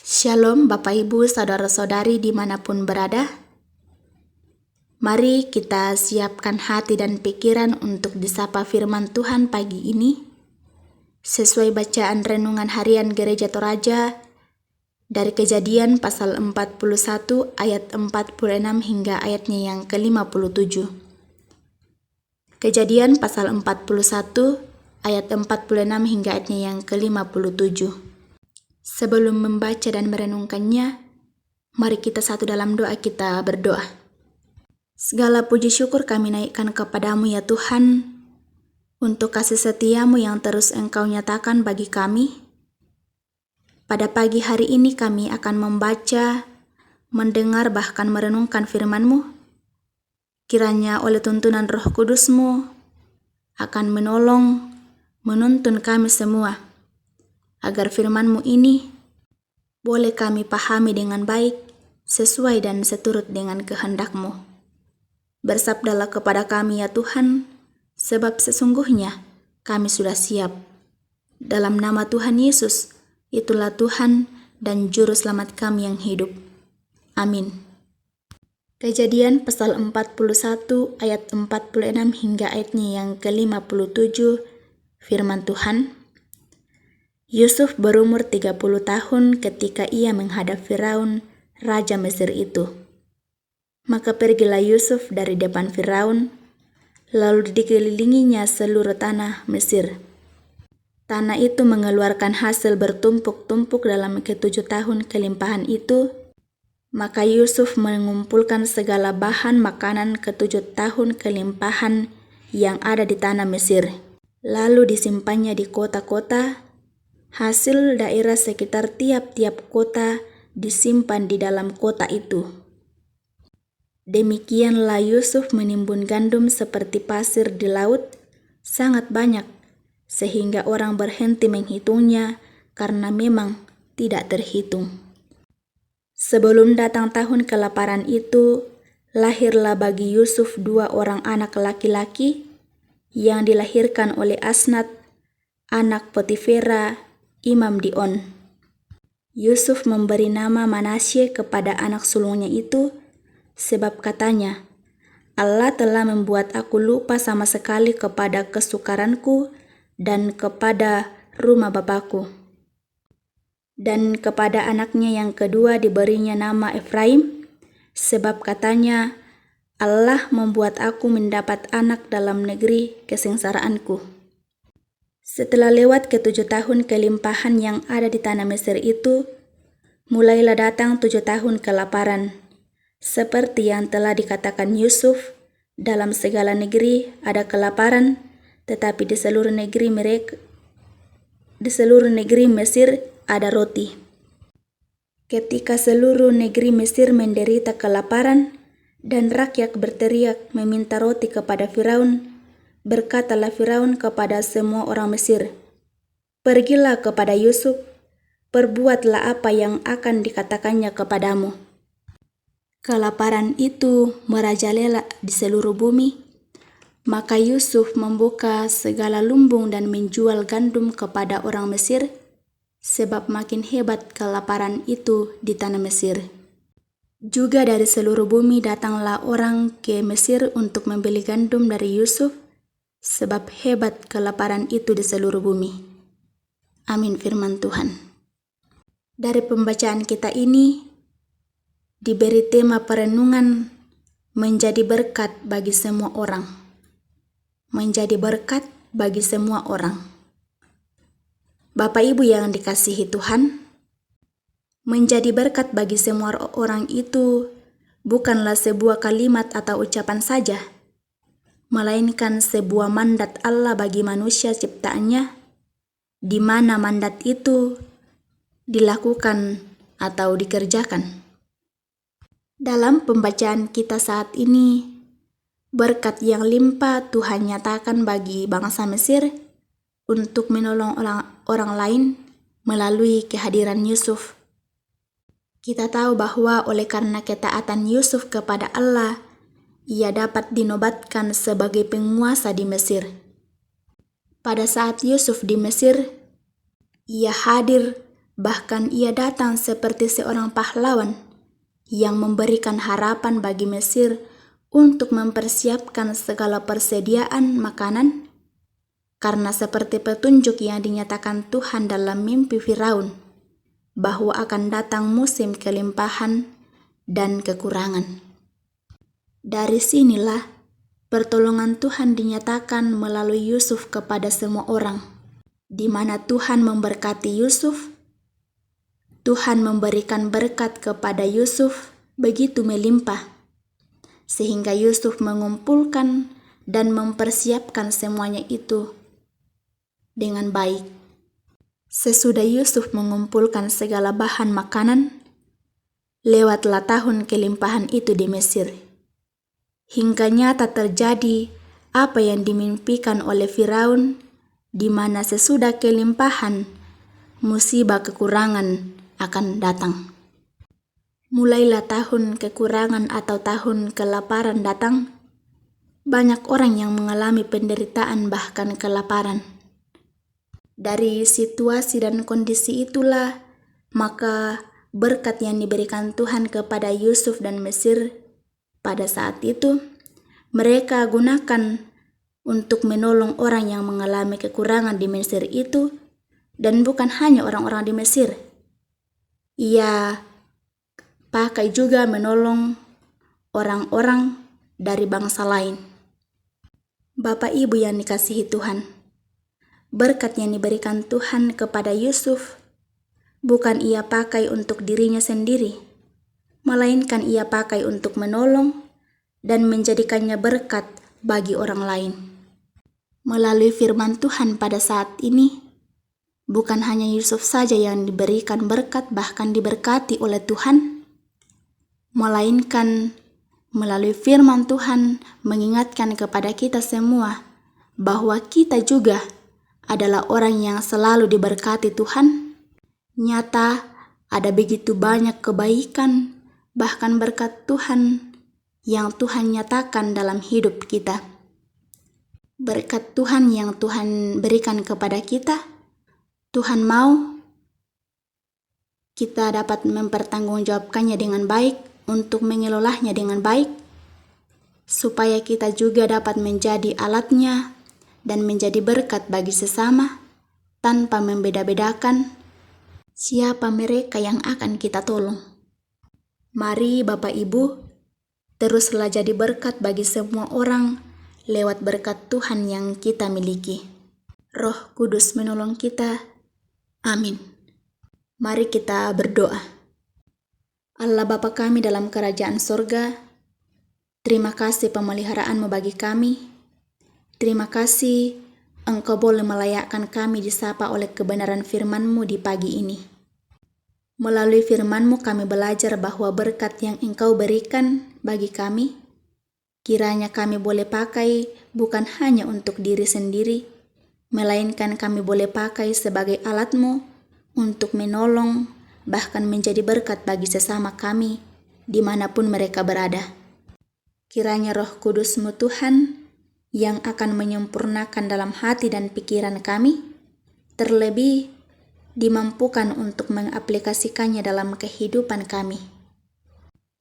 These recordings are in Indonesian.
Shalom Bapak Ibu Saudara-saudari dimanapun berada. Mari kita siapkan hati dan pikiran untuk disapa firman Tuhan pagi ini. Sesuai bacaan renungan harian Gereja Toraja dari Kejadian pasal 41 ayat 46 hingga ayatnya yang ke-57. Kejadian pasal 41 ayat 46 hingga ayatnya yang ke-57. Sebelum membaca dan merenungkannya, mari kita satu dalam doa kita berdoa. Segala puji syukur kami naikkan kepadamu ya Tuhan, untuk kasih setiamu yang terus Engkau nyatakan bagi kami. Pada pagi hari ini kami akan membaca, mendengar bahkan merenungkan firman-Mu. Kiranya oleh tuntunan Roh Kudus-Mu akan menolong, menuntun kami semua, agar firman-Mu ini boleh kami pahami dengan baik, sesuai dan seturut dengan kehendak-Mu. Bersabdalah kepada kami ya Tuhan, sebab sesungguhnya kami sudah siap. Dalam nama Tuhan Yesus, itulah Tuhan dan Juru Selamat kami yang hidup. Amin. Kejadian pasal 41 ayat 46 hingga ayatnya yang ke-57, firman Tuhan. Yusuf berumur 30 tahun ketika ia menghadap Firaun, Raja Mesir itu. Maka pergilah Yusuf dari depan Firaun, lalu dikelilinginya seluruh tanah Mesir. Tanah itu mengeluarkan hasil bertumpuk-tumpuk dalam ke-7 tahun kelimpahan itu. Maka Yusuf mengumpulkan segala bahan makanan ke-7 tahun kelimpahan yang ada di tanah Mesir. Lalu disimpannya di kota-kota. Hasil daerah sekitar tiap-tiap kota disimpan di dalam kota itu. Demikianlah Yusuf menimbun gandum seperti pasir di laut, sangat banyak, sehingga orang berhenti menghitungnya karena memang tidak terhitung. Sebelum datang tahun kelaparan itu, lahirlah bagi Yusuf 2 orang anak laki-laki yang dilahirkan oleh Asnat, anak Potifera, Imam di On. Yusuf memberi nama Manasye kepada anak sulungnya itu, sebab katanya, Allah telah membuat aku lupa sama sekali kepada kesukaranku dan kepada rumah bapakku. Dan kepada anaknya yang kedua diberinya nama Efraim, sebab katanya, Allah membuat aku mendapat anak dalam negeri kesengsaraanku. Setelah lewat ke-7 tahun kelimpahan yang ada di tanah Mesir itu, mulailah datang 7 tahun kelaparan. Seperti yang telah dikatakan Yusuf, dalam segala negeri ada kelaparan, tetapi di seluruh negeri Mesir ada roti. Ketika seluruh negeri Mesir menderita kelaparan dan rakyat berteriak meminta roti kepada Firaun, berkatalah Firaun kepada semua orang Mesir, "Pergilah kepada Yusuf, perbuatlah apa yang akan dikatakannya kepadamu." Kelaparan itu merajalela di seluruh bumi, maka Yusuf membuka segala lumbung dan menjual gandum kepada orang Mesir, sebab makin hebat kelaparan itu di tanah Mesir. Juga dari seluruh bumi datanglah orang ke Mesir untuk membeli gandum dari Yusuf, sebab hebat kelaparan itu di seluruh bumi. Amin firman Tuhan. Dari pembacaan kita ini, diberi tema perenungan menjadi berkat bagi semua orang. Menjadi berkat bagi semua orang. Bapak Ibu yang dikasihi Tuhan, menjadi berkat bagi semua orang itu bukanlah sebuah kalimat atau ucapan saja, melainkan sebuah mandat Allah bagi manusia ciptaannya, di mana mandat itu dilakukan atau dikerjakan. Dalam pembacaan kita saat ini, berkat yang limpah Tuhan nyatakan bagi bangsa Mesir untuk menolong orang lain melalui kehadiran Yusuf. Kita tahu bahwa oleh karena ketaatan Yusuf kepada Allah, ia dapat dinobatkan sebagai penguasa di Mesir. Pada saat Yusuf di Mesir, ia hadir Bahkan ia datang seperti seorang pahlawan yang memberikan harapan bagi Mesir untuk mempersiapkan segala persediaan makanan, karena seperti petunjuk yang dinyatakan Tuhan dalam mimpi Firaun, bahwa akan datang musim kelimpahan dan kekurangan. Dari sinilah pertolongan Tuhan dinyatakan melalui Yusuf kepada semua orang, di mana Tuhan memberkati Yusuf. Tuhan memberikan berkat kepada Yusuf begitu melimpah, sehingga Yusuf mengumpulkan dan mempersiapkan semuanya itu dengan baik. Sesudah Yusuf mengumpulkan segala bahan makanan, lewatlah tahun kelimpahan itu di Mesir. Hingga nyata terjadi apa yang dimimpikan oleh Firaun, di mana sesudah kelimpahan, musibah kekurangan akan datang. Mulailah tahun kekurangan atau tahun kelaparan datang, banyak orang yang mengalami penderitaan bahkan kelaparan. Dari situasi dan kondisi itulah, maka berkat yang diberikan Tuhan kepada Yusuf dan Mesir pada saat itu, mereka gunakan untuk menolong orang yang mengalami kekurangan di Mesir itu, dan bukan hanya orang-orang di Mesir. Ia pakai juga menolong orang-orang dari bangsa lain. Bapak Ibu yang dikasihi Tuhan, berkat yang diberikan Tuhan kepada Yusuf bukan ia pakai untuk dirinya sendiri, melainkan ia pakai untuk menolong dan menjadikannya berkat bagi orang lain. Melalui firman Tuhan pada saat ini, bukan hanya Yusuf saja yang diberikan berkat bahkan diberkati oleh Tuhan, melainkan melalui firman Tuhan mengingatkan kepada kita semua bahwa kita juga adalah orang yang selalu diberkati Tuhan. Nyata ada begitu banyak kebaikan, bahkan berkat Tuhan yang Tuhan nyatakan dalam hidup kita. Berkat Tuhan yang Tuhan berikan kepada kita, Tuhan mau kita dapat mempertanggungjawabkannya dengan baik, untuk mengelolanya dengan baik, supaya kita juga dapat menjadi alatnya dan menjadi berkat bagi sesama, tanpa membeda-bedakan siapa mereka yang akan kita tolong. Mari Bapak Ibu, teruslah jadi berkat bagi semua orang lewat berkat Tuhan yang kita miliki. Roh Kudus menolong kita. Amin. Mari kita berdoa. Allah Bapa kami dalam kerajaan sorga, terima kasih pemeliharaanmu bagi kami. Terima kasih Engkau boleh melayakkan kami disapa oleh kebenaran firman-Mu di pagi ini. Melalui firman-Mu kami belajar bahwa berkat yang Engkau berikan bagi kami, kiranya kami boleh pakai bukan hanya untuk diri sendiri, melainkan kami boleh pakai sebagai alat-Mu untuk menolong, bahkan menjadi berkat bagi sesama kami, dimanapun mereka berada. Kiranya Roh Kudus-Mu Tuhan, yang akan menyempurnakan dalam hati dan pikiran kami, terlebih dimampukan untuk mengaplikasikannya dalam kehidupan kami.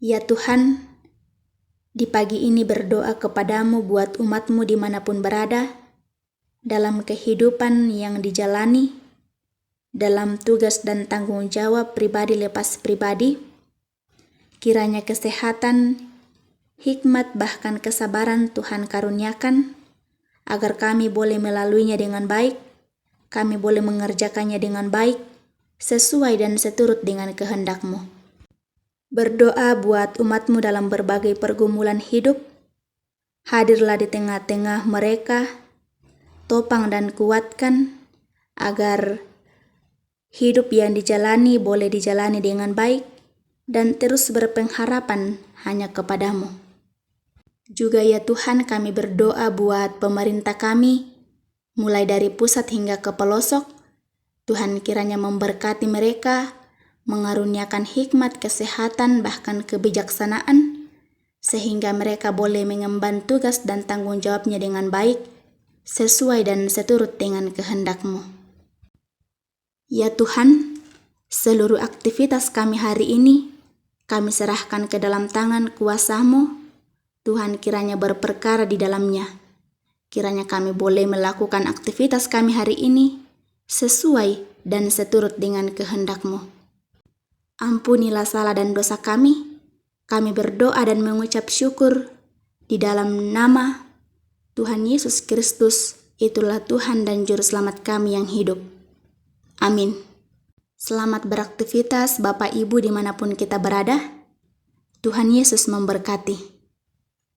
Ya Tuhan, di pagi ini berdoa kepadamu buat umat-Mu dimanapun berada, dalam kehidupan yang dijalani, dalam tugas dan tanggung jawab pribadi lepas pribadi. Kiranya kesehatan, hikmat bahkan kesabaran Tuhan karuniakan, agar kami boleh melaluinya dengan baik, kami boleh mengerjakannya dengan baik, sesuai dan seturut dengan kehendak-Mu. Berdoa buat umat-Mu dalam berbagai pergumulan hidup, hadirlah di tengah-tengah mereka, topang dan kuatkan, agar hidup yang dijalani boleh dijalani dengan baik dan terus berpengharapan hanya kepada-Mu. Juga ya Tuhan, kami berdoa buat pemerintah kami, mulai dari pusat hingga ke pelosok. Tuhan kiranya memberkati mereka, mengaruniakan hikmat, kesehatan, bahkan kebijaksanaan, sehingga mereka boleh mengemban tugas dan tanggung jawabnya dengan baik, sesuai dan seturut dengan kehendak-Mu. Ya Tuhan, Seluruh aktivitas kami hari ini, kami serahkan ke dalam tangan kuasa-Mu. Tuhan kiranya berperkara di dalamnya. Kiranya kami boleh melakukan aktivitas kami hari ini sesuai dan seturut dengan kehendak-Mu. Ampunilah salah dan dosa kami. Kami berdoa dan mengucap syukur di dalam nama Tuhan Yesus Kristus. Itulah Tuhan dan Juru Selamat kami yang hidup. Amin. Selamat beraktivitas Bapak Ibu dimanapun kita berada. Tuhan Yesus memberkati.